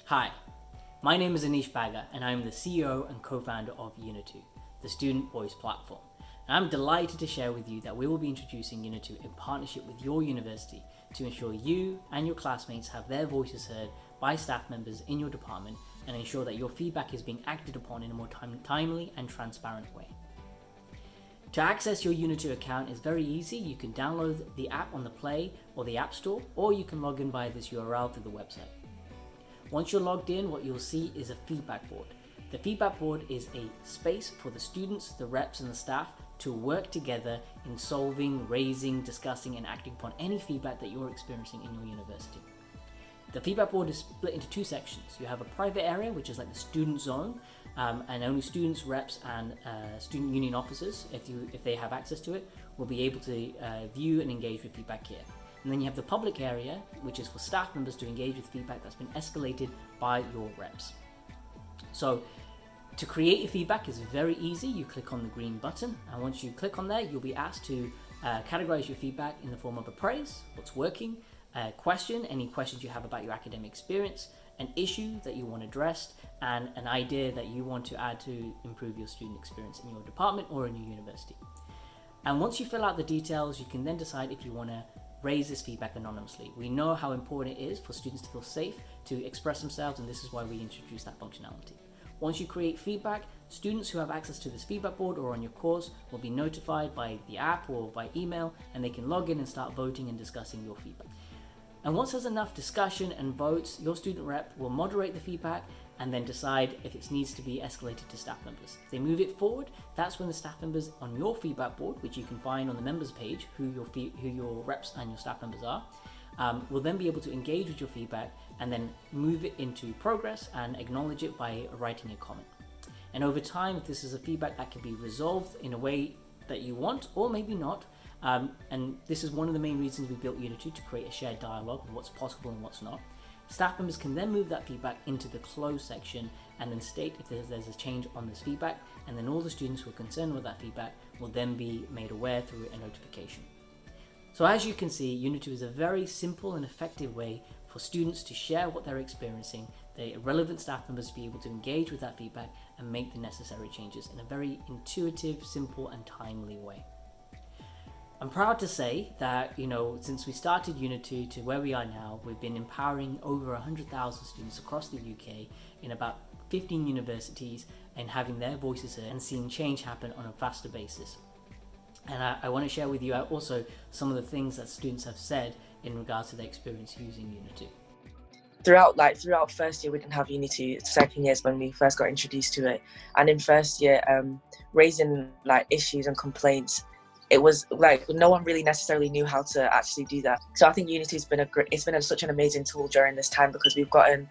Hi, my name is Anish Bagga and I'm the CEO and co-founder of Unitu, the student voice platform. And I'm delighted to share with you that we will be introducing Unitu in partnership with your university to ensure you and your classmates have their voices heard by staff members in your department and ensure that your feedback is being acted upon in a more timely and transparent way. To access your Unitu account is very easy. You can download the app on the Play or the App Store, or you can log in via this URL through the website. Once you're logged in, what you'll see is a feedback board. The feedback board is a space for the students, the reps and the staff to work together in solving, raising, discussing and acting upon any feedback that you're experiencing in your university. The feedback board is split into two sections. You have a private area, which is like the student zone, and only students, reps and student union officers, if they have access to it, will be able to view and engage with feedback here. And then you have the public area, which is for staff members to engage with feedback that's been escalated by your reps. So to create your feedback is very easy. You click on the green button, and once you click on there, you'll be asked to categorize your feedback in the form of a praise, what's working, a question, any questions you have about your academic experience, an issue that you want addressed, and an idea that you want to add to improve your student experience in your department or in your university. And once you fill out the details, you can then decide if you want to raise this feedback anonymously. We know how important it is for students to feel safe to express themselves, and this is why we introduce that functionality. Once you create feedback, students who have access to this feedback board or on your course will be notified by the app or by email, and they can log in and start voting and discussing your feedback. And once there's enough discussion and votes, your student rep will moderate the feedback and then decide if it needs to be escalated to staff members. If they move it forward, that's when the staff members on your feedback board, which you can find on the members page, who your reps and your staff members are, will then be able to engage with your feedback and then move it into progress and acknowledge it by writing a comment. And over time, if this is a feedback that can be resolved in a way that you want, or maybe not, and this is one of the main reasons we built Unitu, to create a shared dialogue of what's possible and what's not. Staff members can then move that feedback into the closed section and then state if there's a change on this feedback, and then all the students who are concerned with that feedback will then be made aware through a notification. So as you can see, Unitu is a very simple and effective way for students to share what they're experiencing, the relevant staff members to be able to engage with that feedback and make the necessary changes in a very intuitive, simple and timely way. I'm proud to say that, since we started Unitu to where we are now, we've been empowering over 100,000 students across the UK in about 15 universities and having their voices heard and seeing change happen on a faster basis. And I want to share with you also some of the things that students have said in regards to their experience using Unitu. Throughout first year, we didn't have Unitu. Second year is when we first got introduced to it. And in first year, raising issues and complaints, it was no one really necessarily knew how to actually do that. So I think Unitu has been such an amazing tool during this time, because we've gotten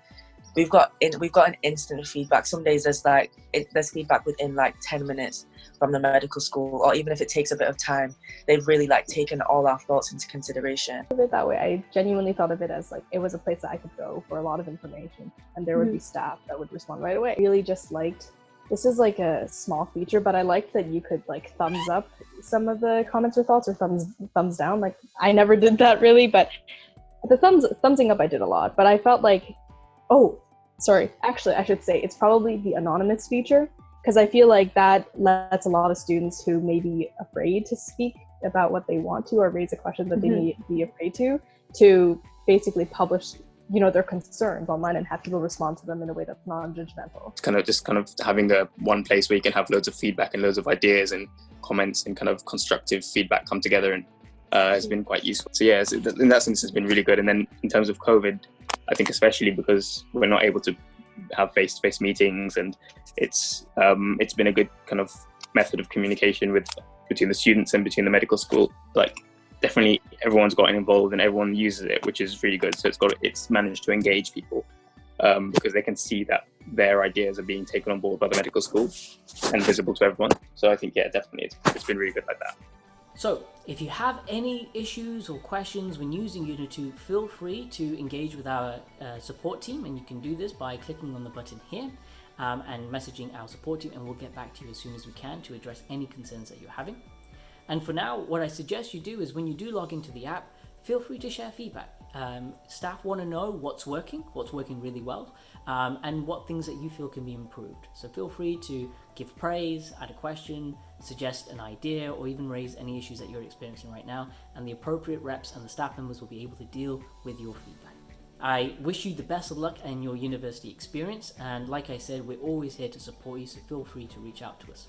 instant feedback. Some days there's feedback within 10 minutes from the medical school, or even if it takes a bit of time, they've really taken all our thoughts into consideration. That way, I genuinely thought of it as it was a place that I could go for a lot of information, and there would be staff that would respond right away. I really just liked, this is a small feature, but I liked that you could thumbs up some of the comments or thoughts, or thumbs down. I never did that really, but the thumbsing up I did a lot. But I felt actually I should say it's probably the anonymous feature, because I feel that lets a lot of students who may be afraid to speak about what they want to, or raise a question that they may be afraid to basically publish their concerns online and have people respond to them in a way that's non-judgmental. It's kind of having the one place where you can have loads of feedback and loads of ideas and comments and kind of constructive feedback come together, and has been quite useful. So yeah, in that sense, it's been really good. And then in terms of COVID, I think especially because we're not able to have face-to-face meetings, and it's been a good kind of method of communication between the students and between the medical school. Definitely everyone's gotten involved and everyone uses it, which is really good. So it's managed to engage people because they can see that their ideas are being taken on board by the medical school and visible to everyone. So I think, yeah, definitely it's been really good like that. So if you have any issues or questions when using Unitu, feel free to engage with our support team, and you can do this by clicking on the button here and messaging our support team, and we'll get back to you as soon as we can to address any concerns that you're having. And for now, what I suggest you do is when you do log into the app, feel free to share feedback. Staff want to know what's working really well, and what things that you feel can be improved. So feel free to give praise, add a question, suggest an idea, or even raise any issues that you're experiencing right now, and the appropriate reps and the staff members will be able to deal with your feedback. I wish you the best of luck in your university experience, and like I said, we're always here to support you, so feel free to reach out to us.